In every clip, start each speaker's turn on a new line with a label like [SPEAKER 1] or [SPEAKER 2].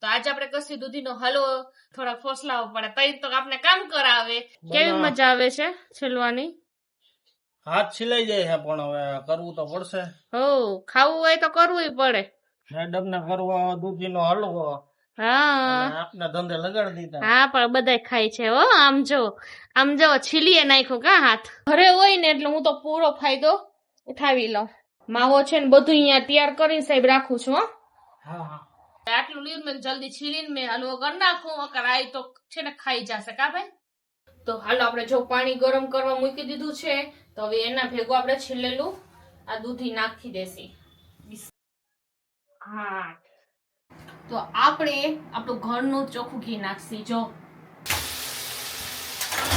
[SPEAKER 1] તો આજે આપણે કસી દૂધીનો હલવો થોડા ફોસલાવો પડે તઈ તો આપણે કામ કરાવે કેવી મજા આવે છે છેલવાની
[SPEAKER 2] હાથ છિલાઈ જાય છે પણ હવે કરવું તો પડશે
[SPEAKER 1] હો ખાવું હોય તો કરવું પડે
[SPEAKER 2] મેડમ ને કરવા દૂધીનો હલવો
[SPEAKER 1] હા
[SPEAKER 2] આપને ધંધે લગાડી દીધા
[SPEAKER 1] હા પણ બધાય ખાય છે હો આમ જો છીલીએ નાખ્યો કા હાથ ઘરે હોય ને એટલે હું તો પૂરો ફાયદો ઉઠાવી લઉં માવો છે ને બધું અહીંયા તૈયાર કરીને સાહેબ રાખું છું હો
[SPEAKER 2] હા હા
[SPEAKER 1] આટલું લીધું મેં જલ્દી છીલીને મેં હલવો કરી નાખું અકર આઈ તો છે ને ખાઈ જશે કા ભાઈ તો હાલો આપણે જો પાણી ગરમ કરવા મૂકી દીધું છે તો હવે એના ભેગું આપણે છીલેલું આ દૂધી નાખી દેસી હા તો આપણે આપણું ઘરનું ચોખ્ખું ઘી નાખશી જો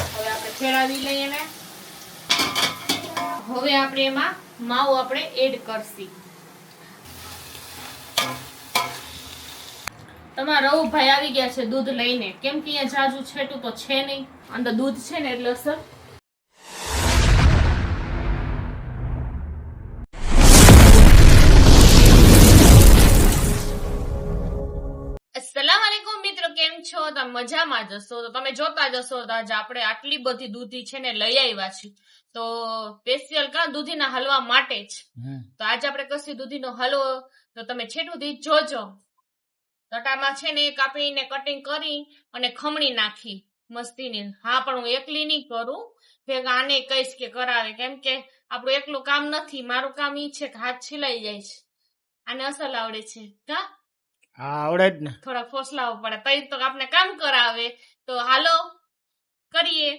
[SPEAKER 1] હવે આપણે ફેરવી લઈએ ને હવે આપણે એમાં માવો આપણે એડ કરશી તમારા રવુભાઈ આવી ગયા છે દૂધ લઈને કેમ કે અહીંયા જાજુ છેટું તો છે નહીં અંદર દૂધ છે ને એટલે અસર અસ્સલામુઅલૈકુમ મિત્રો કેમ છો તમે મજામાં જશો તો તમે જોતા જશો તો આજે આપણે આટલી બધી દૂધી છે ને લઈ આવ્યા છીએ તો સ્પેશિયલ દૂધીના હલવા માટે જ તો આજે આપણે કસી દૂધીનો હલવો તો તમે છેટુંથી જોજો ટટામાં છે ને કાપીને કટિંગ કરી અને ખમણી નાખી મસ્તીની હા પણ હું એકલી નહીં કરું ભેગા આને કહીશ કે કરાવે કેમ કે આપણું એકલું કામ નથી મારું કામ ઈ છે કે હાથ છીલાઈ જાય છે આને અસલ આવડે છે કા
[SPEAKER 2] હા આવડે જ ને
[SPEAKER 1] થોડા ફોસલાવો પડે તઈ તો આપણે કામ કરાવે તો હાલો કરીએ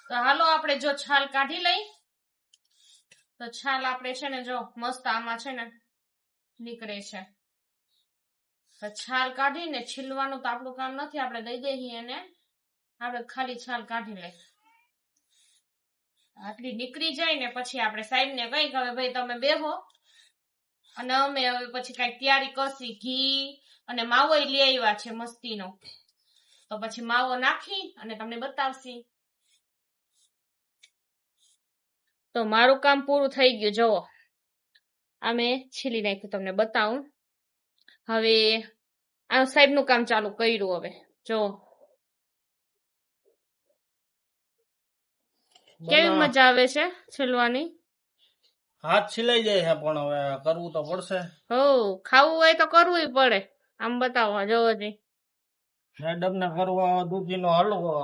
[SPEAKER 1] તો હાલો આપણે જો છાલ કાઢી લઈ તો છાલ આપણે છે ને જો મસ્ત આમાં છે ને નીકળે છે છાલ કાઢીને છીલવાનું તો આપણું કામ નથી આપણે દઈ દઈએ એને આપણે ખાલી છાલ કાઢી લઈ આટલી નીકળી જાય ને પછી આપણે સાહેબ ને કઈ કે ભાઈ તમે બેહો અને અમે હવે પછી કઈ તૈયારી કરશી ઘી અને માવો લઈ આવ્યા છે મસ્તીનો તો પછી માવો નાખી અને તમને બતાવશી તો મારું કામ પૂરું થઈ ગયું જોવો અમે છીલી નાખ્યું તમને બતાવું હવે આ સાહેબ નું કામ ચાલુ કર્યું હવે જો કેવી મજા આવે છે છેલવાની
[SPEAKER 2] હાથ છિલાઈ જાય છે પણ હવે કરવું તો પડશે
[SPEAKER 1] હો ખાવું હોય તો કરવું પડે આમ બતાવો જોવો જી
[SPEAKER 2] મેડમ ને કરવા દૂધીનો હલવો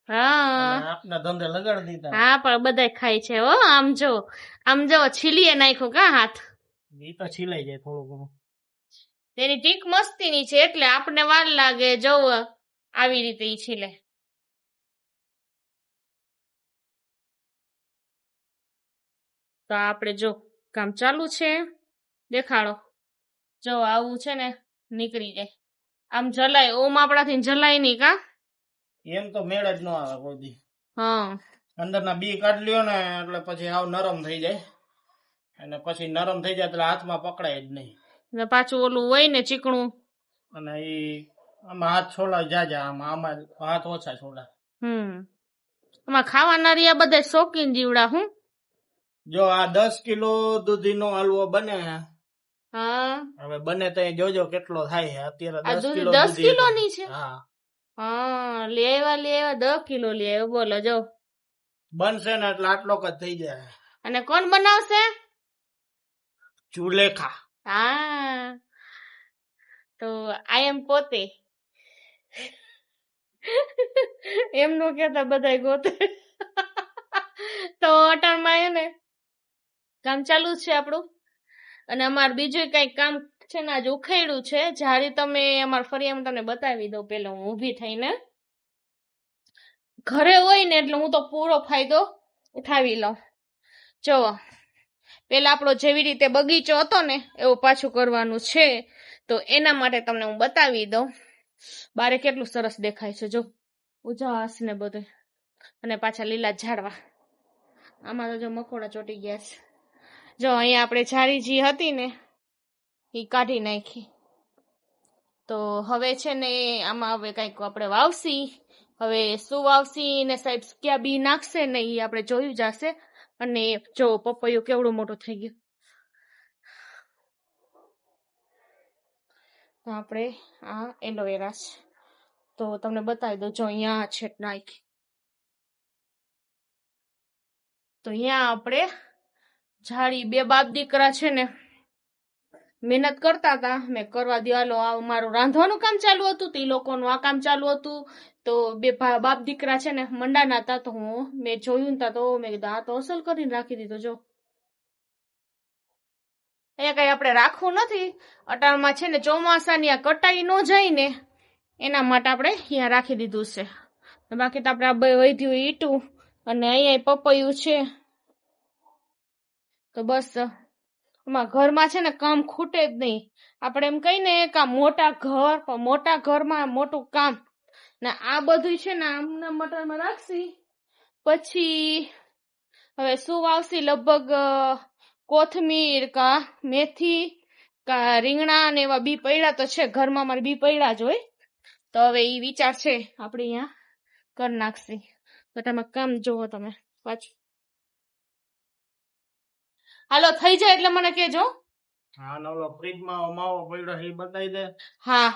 [SPEAKER 1] હા
[SPEAKER 2] આપને ધંધે લગાડી દીધા
[SPEAKER 1] હા પણ બધાય ખાય છે હો આમ જો છીલીએ નાખ્યો કા હાથ
[SPEAKER 2] ઈ તો છિલાઈ જાય થોડું ઘણું
[SPEAKER 1] તેની ટીક મસ્તીની છે એટલે આપણને વાર લાગે જોવ આવી રીતે ઈ છીલે તો આપણે જો કામ ચાલુ છે દેખાડો જો આવું છે ને નીકળી જાય આમ જલાય ઓમ આપણાથી જલાય નહીં કા
[SPEAKER 2] એમ તો મેળ જ ન આવે કોઈ દી
[SPEAKER 1] હા
[SPEAKER 2] અંદરના બી કાઢી લ્યો ને એટલે પછી હાવ નરમ થઈ જાય અને પછી નરમ થઈ જાય એટલે હાથમાં પકડાય જ નહીં
[SPEAKER 1] ને પાછું ઓલું હોય ને ચીકણું
[SPEAKER 2] અને ઈ આમાં હાથ છોડાય જાજા આમાં હાથ ઓછા છોડા
[SPEAKER 1] આમાં ખાવાના રહ્યા બધા શોખીન જીવડા હું
[SPEAKER 2] જો આ 10 કિલો દૂધીનો હલવો બને
[SPEAKER 1] હા
[SPEAKER 2] હવે બને તો જોજો કેટલો થાય છે અત્યારે 10 કિલો
[SPEAKER 1] 10 કિલો ની છે
[SPEAKER 2] હા
[SPEAKER 1] હા લેવા 10 કિલો લે બોલો જો
[SPEAKER 2] બનશે ને એટલે આટલો જ થઈ જાય
[SPEAKER 1] અને કોણ બનાવશે
[SPEAKER 2] ચૂલેખા
[SPEAKER 1] હા તો આઈ એમ પોતે એમ નો કેતા બધા ગોતે તો અટાણમાં એને કામ ચાલુ છે આપણું અને અમારે બીજું કઈ કામ છે ને આજે ઉખાડ્યું છે જ્યારે તમે અમારા ફરિયામાં તમને બતાવી દઉં પેલા હું ઊભી થઈને ઘરે હોય ને એટલે હું તો પૂરો ફાયદો ઉઠાવી લઉં જો પેલા આપણો જેવી રીતે બગીચો હતો ને એવું પાછું કરવાનું છે તો એના માટે તમને હું બતાવી દઉં બારે કેટલું સરસ દેખાય છે જો ઉજાસ ને બધું અને પાછા લીલા ઝાડવા આમાં તો જો મકોડા ચોટી ગયા છે જો અહીંયા આપણે જારી જી હતી ને એ કાઢી નાખી તો હવે છે ને આમાં હવે કઈક આપણે વાવશી હવે શું વાવશી ને સાહેબ ક્યાં બી નાખશે ને એ આપણે જોયું જશે અને જો પપૈયું કેવડું મોટું થઈ ગયું તો આપણે આ એલોવેરા છે, તો તમને બતાવી દઉં. જો અહીંયા છે નાખી, તો અહીંયા આપણે જાળી બે બાપ દીકરા છે ને મહેનત કરતા હતા. મેં કરવા દિવાલો આ મારું રાંધવાનું કામ ચાલુ હતું, તે લોકોનું આ કામ ચાલુ હતું. તો બે બાપ દીકરા છે ને મંડાના હતા. તો મેં જોયું ને તો મેં કીધું આ તો અસલ કરીને રાખી દીધું. જો અહીંયા કઈ આપણે રાખવું નથી. અટાણમાં છે ને ચોમાસાની આ કટાઈ ન જાય ને એના માટે આપણે અહીંયા રાખી દીધું છે. બાકી તો આપણે આ બે વધ્યું ઈટું અને અહીંયા પપૈયું છે. તો બસ ઘરમાં છે ને કામ ખૂટે જ નહીં. આપણે એમ કહીને કે મોટા ઘર, પણ મોટા ઘરમાં મોટું કામ ને આ બધું છે ને આમના મટરમાં રાખશી. પછી હવે શું વાવશી? લગભગ કોથમીર કા મેથી કા રીંગણા ને એવા બી પડ્યા તો છે ઘરમાં, મારે બી પડ્યા જ હોય. તો હવે એ વિચાર છે આપણે અહીંયા કરી નાખશી. તો તમે કામ જોવો તમે પાછું. હાલો થઈ જાય એટલે મને કેજો.
[SPEAKER 2] હા, નવલો ફ્રીજમાં માવો પડ્યો એ બતાવી દે.
[SPEAKER 1] હા,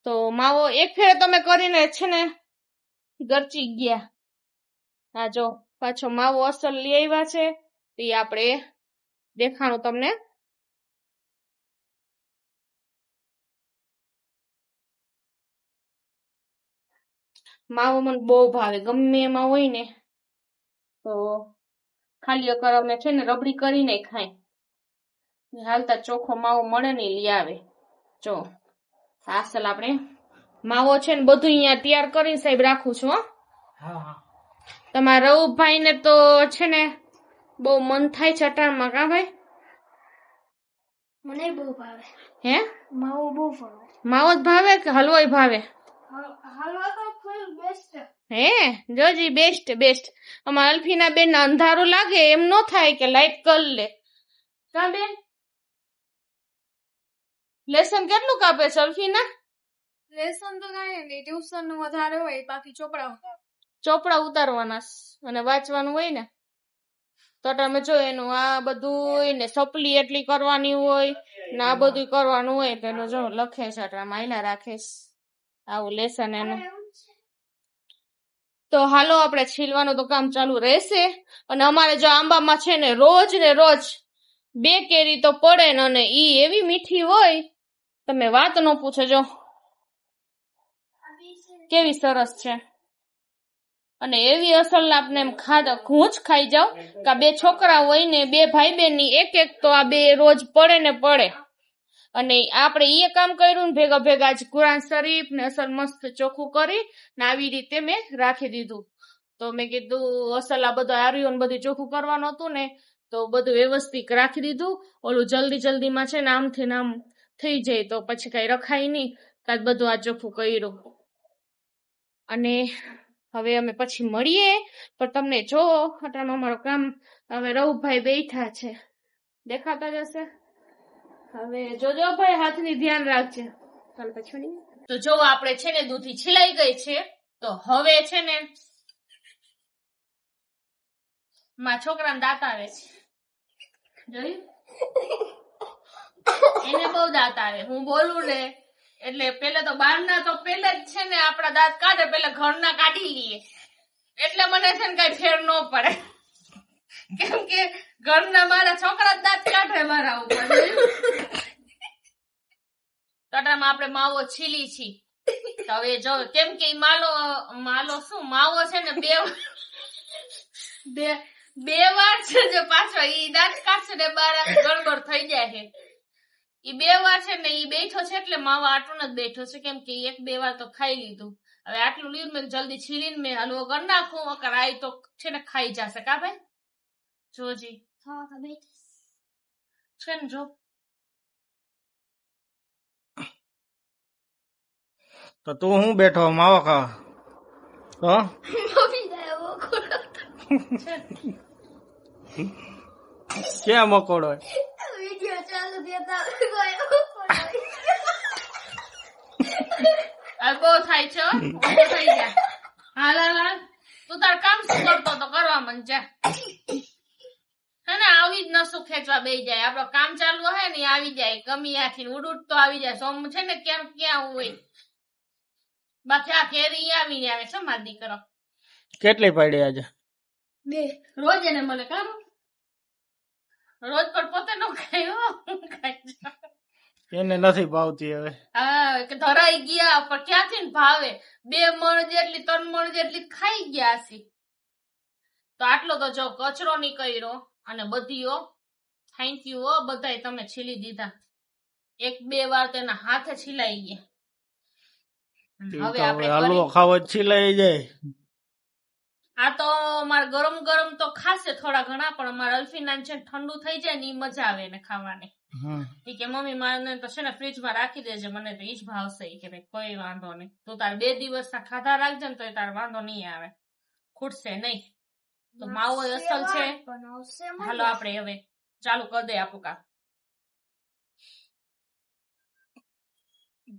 [SPEAKER 1] તો માવો એક ફેરે તમે કરીને છે ને ગરચી ગયા. હા, જો પાછો માવો અસલ લઈ આવ્યા છે. તે આપણે દેખાણું તમને. માવો મને બહુ ભાવે, ગમે એમાં હોય ને તો ખાલી અકર અમે છે ને રબડી કરીને ખાય. હાલતા ચોખ્ખો માવો મળે ને લઈ આવે. જો અસલ આપણે માવો છે ને બધું અહીંયા તૈયાર કરીને સાહેબ રાખું છું. તમારા રઉભાઈ ને તો છે ને બહુ મન થાય છે અટાણમાં. કા ભાઈ?
[SPEAKER 3] મને બહુ ભાવે.
[SPEAKER 1] હે?
[SPEAKER 3] માવો બહુ ભાવે.
[SPEAKER 1] માવો જ ભાવે કે હલવાય ભાવે?
[SPEAKER 3] હલવા તો ફૂલ બેસ્ટ.
[SPEAKER 1] હે જોજી, બેસ્ટ બેસ્ટ. અમારા અલ્ફીના બેન અંધારું લાગે એમ નો થાય કે લાઈટ કરી લે. કા બેન? લેસન કેટલું કાપે છે અલ્ફીના?
[SPEAKER 3] લેસન તો કાંઈ નહીં, ટ્યુશન નું વધારે હોય, બાકી
[SPEAKER 1] ચોપડા ઉતારવાના અને વાંચવાનું હોય ને. તો તમે જો એનું આ બધું ને સપલી એટલી કરવાની હોય ને આ બધું કરવાનું હોય તો એનું જો લખે છે માયલા રાખીશ આવું લેસન એનું. તો હાલો આપણે છીલવાનું તો કામ ચાલુ રહેશે. અને અમારે જો આંબામાં છે ને રોજ 2 કેરી તો પડે ને, અને ઈ એવી મીઠી હોય તમે વાત ન પૂછો. જો કેવી સરસ છે. અને એવી અસલ આપને એમ હું જ ખાઈ જાવ કે 2 છોકરા હોય ને 2 ભાઈ બહેન ની એક તો આ 2 રોજ પડે ને પડે. અને આપણે એ કામ કર્યું ને ભેગા જ કુરાન શરીફ ને અસલ મસ્ત ચોખ્ખું કરી ને આવી રીતે મેં રાખી દીધું. તો મેં કીધું અસલ આ બધું આર્યું બધું ચોખ્ખું કરવાનું હતું ને તો બધું વ્યવસ્થિત રાખી દીધું. ઓલું જલ્દીમાં છે ને આમથી આમ થઈ જાય તો પછી કઈ રખાય નહીં. કાં બધું આ ચોખ્ખું કર્યું. અને હવે અમે પછી મળીએ. પણ તમને જો અટાણમાં અમારું કામ હવે રઉભાઈ બેઠા છે, દેખાતા જશે. હવે જોજો ભાઈ, હાથની ધ્યાન રાખજે. ચાલ પછી તો જો આપણે છે ને દૂધી છીલાઈ ગઈ છે. તો હવે છે ને મારા છોકરાને દાંત આવે છે, જોયું? એને બહુ દાંત આવે. હું બોલું ને એટલે પેલા તો બહારના તો પેલા જ છે ને આપડા દાંત કાઢે, પેલા ઘરના કાઢી લઈએ. એટલે મને છે ને કઈ ફેર ન પડે, કેમ કે ઘરના મારા છોકરા દાંત કાઢે મારા ઉપર. તટામાં આપણે માવો છીલી છી. હવે જો કેમ કે માવો છે ને બે વાર છે જો પાછો ઈ દાંત કાઢશે ને બાર ગડબડ થઈ જાય છે. ઈ 2 વાર છે ને ઈ બેઠો છે એટલે માવા આટલું જ બેઠો છે, કેમ કે 1-2 વાર તો ખાઈ લીધું. હવે આટલું લીધું મેં જલ્દી છીલીને મેં હલવો કરી નાખું. અકર આઈ તો છે ને ખાઈ જશે. કા ભાઈ? જોજી છે ને જો.
[SPEAKER 2] તો તું હું બેઠો માવો ખાવા? ક્યાં મકોડો?
[SPEAKER 3] વિડિયો ચાલુ દેતા
[SPEAKER 1] બહુ થાય છે, થઈ જાય. હાલ તું તાર કામ શું કરતો તો કરવા મન જા. હે ને આવી જ નસું ખેંચવા બેસી જાય. આપણો કામ ચાલુ હોય ને ઈ આવી જાય, ગમી આખી ઉડ તો આવી જાય. સોમ છે ને ક્યાં હોય, બાકી આ કેરી આવી છે મારા દીકરો.
[SPEAKER 2] કેટલી પડી આજે?
[SPEAKER 1] 2 રોજ એને મળે. કારું રોજ પણ પોતે નો ખાયો,
[SPEAKER 2] એને નથી ભાવતી હવે.
[SPEAKER 1] હા કે ધરાઈ ગયા પણ ક્યાંથી ને ભાવે. 2 મણ જેટલી 3 મણ જેટલી ખાઈ ગયા છે. તો આટલો તો જો કચરો નીકળ્યો અને બધીઓ થેન્ક યુ બધાય તમે છીલી દીધા. 1-2 વાર તો એના હાથે છીલાઈ ગયા. હવે આપણે
[SPEAKER 2] હલવો ખાવો છીલાઈ જાય.
[SPEAKER 1] આ તો મારે ગરમ ગરમ તો ખાશે થોડા ઘણા, પણ અમારા અલ્ફીના છે ઠંડુ થઈ જાય ને ઈ મજા આવે એને ખાવાની. ઈ કે મમ્મી મારે તો છે ને ફ્રીજમાં રાખી દેજે, મને તો ઈ જ ભાવશે. ઈ કે ભાઈ કોઈ વાંધો નહીં, તું તાર 2 દિવસ ખાધા રાખજે ને તો તાર વાંધો નહીં આવે, ખૂટશે નહીં. તો માવો અસલ છે. હાલો આપણે હવે ચાલુ કરી દે આપણું કામ.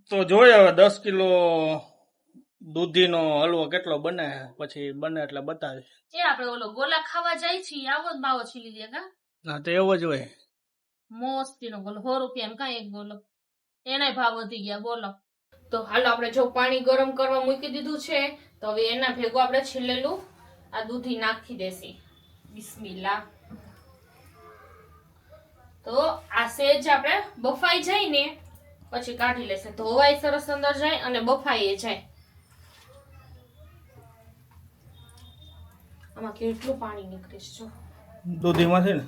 [SPEAKER 2] તો જોઈએ હવે 10 કિલો દૂધીનો હલવો કેટલો બને, પછી બને એટલે બતાવીશ.
[SPEAKER 1] એ આપણે ઓલો ગોલા ખાવા જાય છે આવો જ માવો છીલી દે કા.
[SPEAKER 2] હા તો એવો જ હોય.
[SPEAKER 1] મોસ્તીનો ગોલો 100 રૂપિયા એમ કાંઈ એક ગોલો, એનાય ભાવ વધી ગયા બોલો. તો હાલો આપણે જો પાણી ગરમ કરવા મૂકી દીધું છે, તો હવે એના ભેગું આપણે છીલેલું આ દૂધી નાખી દેસી. બિસ્મિલ્લાહ. તો આ સેજ આપણે બફાઈ જાય ને પછી કાઢી લેશે. ધોવાય સરસ અંદર જાય અને બફાઈ જાય. આમાં કેટલું પાણી નીકળે છે જો
[SPEAKER 2] દૂધીમાંથી ને.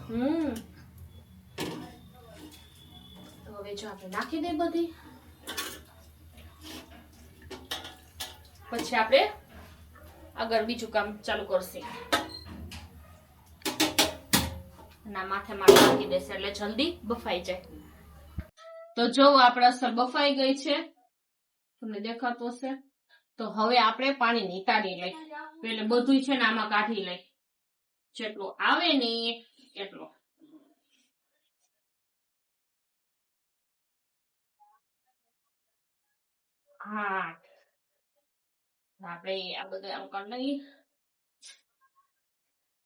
[SPEAKER 1] તો હવે જો આપણે નાખી દે બધી. પછી આપણે આગળ બીજું કામ ચાલુ કરશે. ના માથે નાખી દેશે એટલે જલ્દી બફાઈ જાય. તો જો આપણે અસર બફાઈ ગઈ છે, તમને દેખાતું હશે. તો હવે આપણે પાણી નીકાળી લઈ. એટલે બધું છે ને આમાં કાઢી લઈ, જેટલું આવે ને એટલો. હા આપણે આ બધું આમ કરી લઈએ.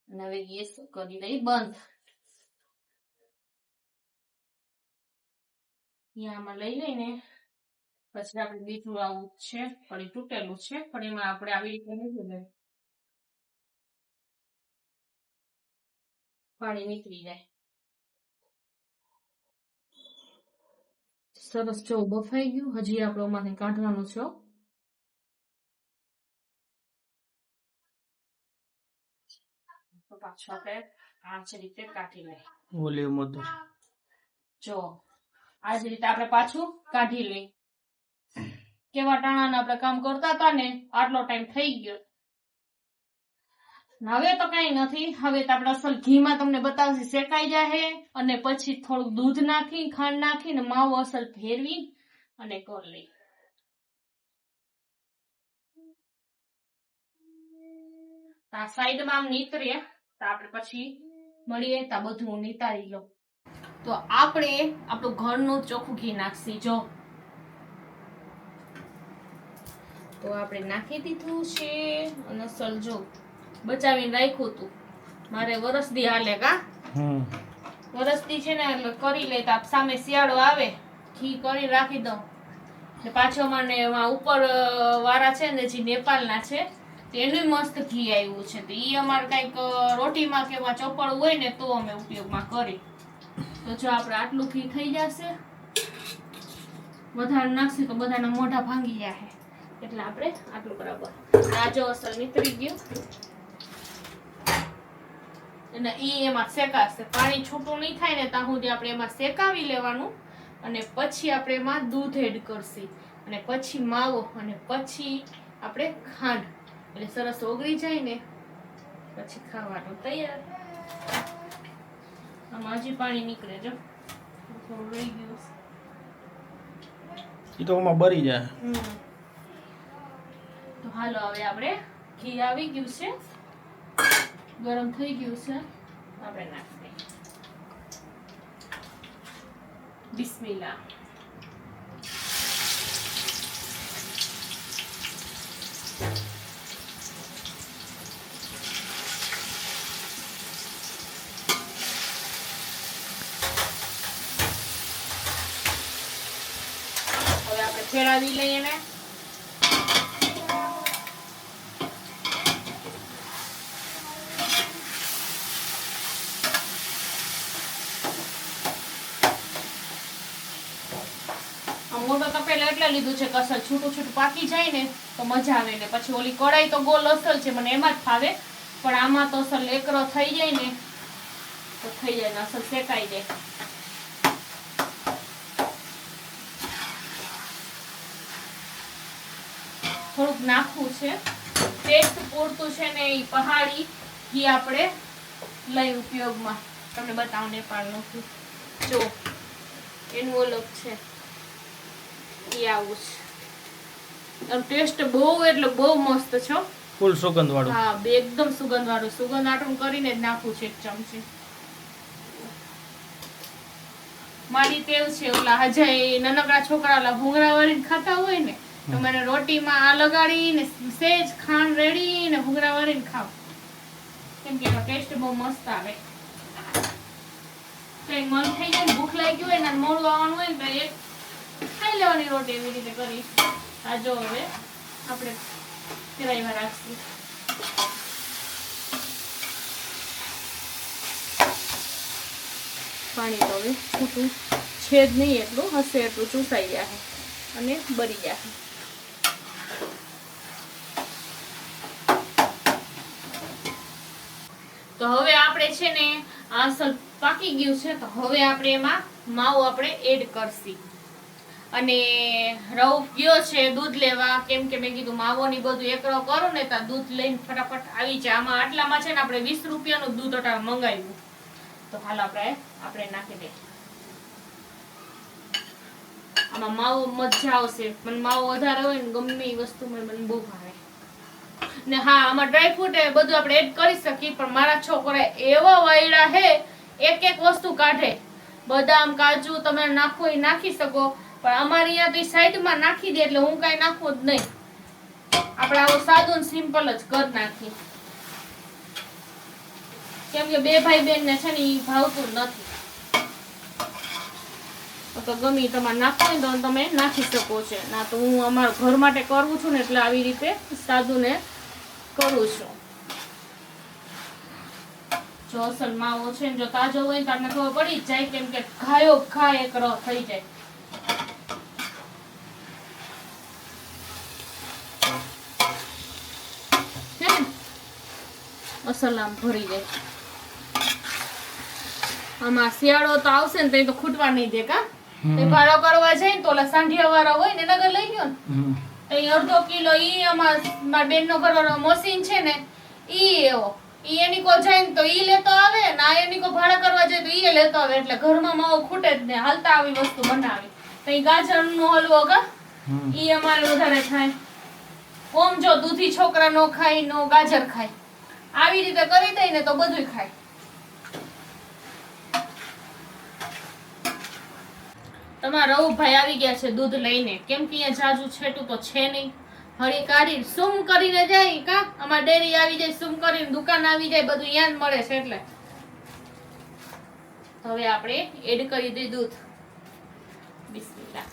[SPEAKER 1] હવે ગેસ કરી દઈ બંધ. આમાં લઈ લઈને પછી આપણે બીજું આવું છે, ફરી તૂટેલું છે, પણ એમાં આપણે આવી રીતે નહીં, પાણી નીકળી જાય. સરસ જો બફાઈ ગયું. હજી આપણે એમાંથી કાઢવાનું છે. તો પાછું આપણે આ જ રીતે કાઢી લઈએ.
[SPEAKER 2] વોલ્યુમ વધુ
[SPEAKER 1] જો આ જ રીતે આપણે પાછું કાઢી લઈએ. કેવા ટાણાના આપણે કામ કરતા હતા ને, આટલો ટાઈમ થઈ ગયો. હવે તો કઈ નથી. હવે તો આપણે અસલ ઘીમાં તમને બતાવશે શેકાઈ જાય, અને પછી થોડુંક દૂધ નાખી ખાંડ નાખીને માવો અસલ ફેરવી અને કરી લઈ. આ સાઈડમાં આમ નીતરે તો આપણે પછી મળીએ તો બધું નીતારી લો. તો આપણે આપણું ઘરનું ચોખ્ખું ઘી નાખશી. જો તો આપણે નાખી દીધું છે અને અસલ જો બચાવીને રાખ્યું હતું. મારે વરસદી હાલે કા વરસદી છે ને એટલે કરી લે. તો સામે શિયાળો આવે ઘી કરી રાખી દઉં. પાછો મને ઉપર વાળા છે ને જે નેપાળના છે, એનું મસ્ત ઘી આવ્યું છે. તો ઈ અમારે કઈક રોટીમાં કે ચોપડું હોય ને તો અમે ઉપયોગમાં કરી. તો જો આપણે આટલું ઘી થઈ જશે, વધારે નાખશું તો બધાના મોઢા ભાંગી જાય, એટલે આપણે આટલું બરાબર. આ જો અસર નીકળી ગયું અને ઈ એમાં શેકાશે. પાણી છૂટું નહીં થાય ને ત્યાં સુધી આપણે એમાં શેકાવી લેવાનું, અને પછી આપણે એમાં દૂધ એડ કરશી, અને પછી માવો, અને પછી આપણે ખાંડ. એટલે સરસ ઓગળી જાય ને પછી ખાવાનું તૈયાર. આમાં હજી પાણી નીકળે જો થોડું રહી ગયું.
[SPEAKER 2] ઈ તો આમાં બળી જાય.
[SPEAKER 1] તો હાલો હવે આપણે ઘી આવી ગયું છે, ગરમ થઈ ગયું છે, આપણે નાખી દઈએ. બિસ્મિલ્લાહ. હલાવી લઈએ ને. મોટો તપેલો એટલે લીધું છે કે અસલ છૂટું છૂટું પાકી જાય ને તો મજા આવે ને. પછી ઓલી કઢાઈ તો ગોલ અસલ છે, મને એમાં જ ફાવે, પણ આમાં તો અસલ એકરો થઈ જાય ને તો થઈ જાય ને અસલ શેકાઈ જાય. થોડુંક નાખવું છે ટેસ્ટ પૂરતું છે ને એ પહાડી ઘી આપણે લઈ ઉપયોગમાં. તમને બતાવું નેપાળનું ઘી જો એનું ઓલગ છે એ આવું છે. ટેસ્ટ બહુ એટલે બહુ મસ્ત છે,
[SPEAKER 2] ફૂલ સુગંધ વાળું.
[SPEAKER 1] હા એકદમ સુગંધ વાળું. સુગંધ આટલું કરીને જ નાખવું છે એક ચમચી. મારી ટેવ છે ઓલા હજાય નાનકડા છોકરા ઓલા ભૂંગળા વાળીને ખાતા હોય ને તો મને રોટીમાં આ લગાડીને સેજ ખાંડ રેડીને ભૂંગળા વાળીને ખાવ, કેમ કે એનો ટેસ્ટ બહુ મસ્ત આવે. કઈ મન થઈ જાય ને ભૂખ લાગી હોય ને મોડું આવવાનું હોય ને તો એક ખાઈ લેવાની રોટી એવી રીતે કરી. આ જો હવે આપણે કેરાઈમાં રાખશું. પાણી તો હવે છૂટું છે જ નહીં, એટલું હશે એટલું ચૂસાઈ જાય અને બળી જાય. તો હવે આપણે છે ને આ અસલ પાકી ગયું છે, તો હવે આપણે એમાં માવો આપણે એડ કરશી. અને રવ ગયો છે દૂધ લેવા, કેમ કે મેં કીધું માવો ની બધું એકરો કરું ને તો દૂધ લઈને ફટાફટ આવી જાય. આમાં આટલામાં છે ને આપણે 20 રૂપિયાનું દૂધ અટાણે મંગાવ્યું, તો હાલ આપણે નાખી દઈએ. આમાં માવો મજા આવશે. મને માવો વધારે હોય ને ગમે એ વસ્તુ મને બહુ ભાવે ને. હા આમાં ડ્રાયફ્રૂટ એ બધું આપણે એડ કરી શકીએ, પણ મારા છોકરા એવા વાયડા હે એક એક વસ્તુ કાઢે. બદામ કાજુ તમે નાખો એ નાખી શકો, પણ અમારે અહીંયા તો સાઈડમાં નાખી દે એટલે હું કઈ નાખવું જ નહીં. આપણે આવું સાદું ને સિમ્પલ જ કર નાખી, કેમ કે બે ભાઈ બેન ને છે ને ઈ ભાવતું નથી. તો ગમે તમારે નાખવું હોય તો તમે નાખી શકો છો. ના તો હું અમારા ઘર માટે કરું છું ને એટલે આવી રીતે સાદું ને કરું છું. જો અસલ માવો છે ને જો તાજો હોય તો તમને ખબર પડી જ જાય, કેમ કે ઘાયો ઘા એક રસ થઈ જાય. અસલ આમ ભરી જાય. આમાં શિયાળો તો આવશે ને તો ખૂટવા નહીં દે કા. ભાડો કરવા જાય ને તો ઓલા સાંઢિયા વાળા હોય ને નગર લઈ ગયો ને તો અડધો કિલો ઈ અમારા બેન નો ઘરવાળો મશીન છે ને ઈ એવો ઈ એની કો જાય ને તો ઈ લેતો આવે ને આ એની કો ભાડા કરવા જાય તો ઈ લેતો આવે, એટલે ઘરમાં માવો ખૂટે જ ને. હાલતા આવી વસ્તુ બનાવી તો ઈ ગાજર નો હલવો કા ઈ અમારે વધારે થાય. ઓમ જો દૂધી છોકરા નો ખાય નો ગાજર ખાય, આવી રીતે કરી દઈ ને તો બધું ખાય. તમારા રવુભાઈ આવી ગયા છે દૂધ લઈને, કેમ કે અહીંયા જાજુ છેટું તો છે નહીં. હળી કાઢી સુમ કરીને જાય કા, અમાર ડેરી આવી જાય સુમ કરીને, દુકાન આવી જાય, બધું અહીંયા જ મળે છે. એટલે હવે આપણે એડ કરી દઈએ દૂધ. બિસ્મિલ્લાહ.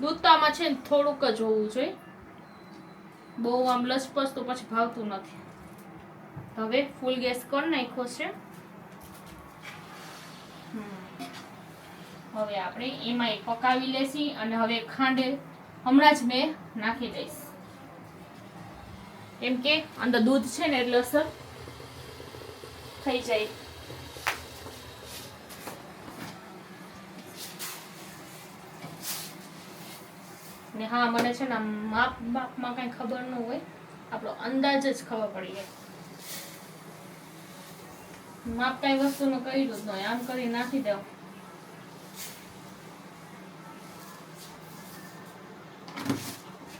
[SPEAKER 1] દૂધ તો આમાં છે ને થોડુંક જ હોવું જોઈએ, બહુ આમ લસપસ તો પછી ભાવતું નથી. હવે ફૂલ ગેસ કરી નાખ્યો છે. હવે આપણે એમાં પકાવી લેશી અને હવે ખાંડ હમણાં જ મેં નાખી દઈશ, કેમ કે અંદર દૂધ છે ને એટલે અસર થઈ જાય. ને હા મને છે ને માપ બાપમાં કઈ ખબર ન હોય, આપણો અંદાજ જ ખબર પડી જાય. માપ કઈ વસ્તુનું કર્યું જ ન હોય, આમ કરી નાખી દઉં.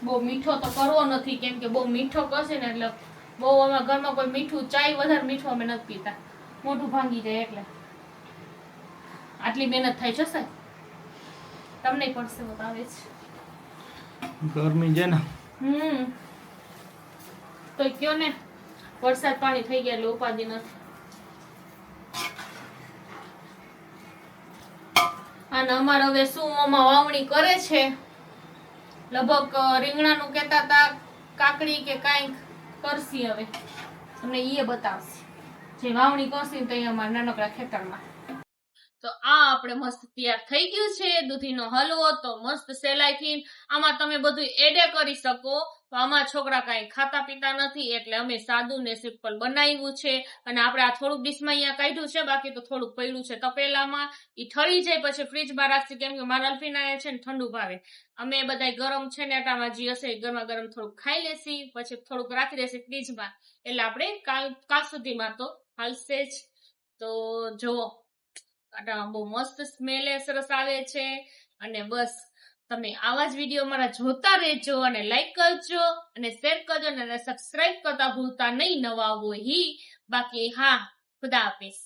[SPEAKER 1] બહુ મીઠો તો કરવો નથી, કેમ કે બહુ મીઠો કરશે ને એટલે બહુ અમારા ઘરમાં કોઈ મીઠું ચાય વધારે મીઠું અમે નથી પીતા, મોઢું ભાંગી જાય. એટલે આટલી મહેનત થાય છે સાહેબ, તમને પડશે બતાવે છે
[SPEAKER 2] ગરમી છે ને.
[SPEAKER 1] તો કયો ને વરસાદ પાણી થઈ ગયા એટલે ઉપાધિ નથી. અને અમારે હવે શું આમાં વાવણી કરે છે, લગભગ રીંગણાનું કહેતા હતા, કાકડી કે કાંઈક કરશી. હવે તમને એ બતાવશે જે વાવણી કરશી તો અમારા નાનકડા ખેતરમાં. તો આ આપણે મસ્ત તૈયાર થઈ ગયું છે દૂધીનો હલવો. તો મસ્ત સહેલાઈથી આમાં તમે બધું એડે કરી શકો. તો આમાં છોકરા કાંઈ ખાતા પીતા નથી એટલે અમે સાદું ને સિમ્પલ બનાવ્યું છે. અને આપણે આ થોડુંક ડીશમાં અહીંયા કાઢ્યું છે, બાકી તો થોડુંક પડ્યું છે તપેલામાં. એ ઠરી જાય પછી ફ્રીજમાં રાખશે, કેમ કે મારા અલ્ફીના છે ને ઠંડુ ભાવે. અમે બધા ગરમ છે ને આટામાં જે હશે ગરમા ગરમ થોડુંક ખાઈ લેશી, પછી થોડુંક રાખી દેશે ફ્રીજમાં, એટલે આપણે કાલ સુધીમાં તો હાલશે જ. તો જુઓ આટામાં બહુ મસ્ત સ્મેલ સરસ આવે છે. અને બસ તમે આવા જ વિડીયો મારા જોતા રહેજો અને લાઈક કરજો અને શેર કરજો અને સબસ્ક્રાઇબ કરતા ભૂલતા નહીં નવા હોય. બાકી હા, ખુદા હાફિઝ.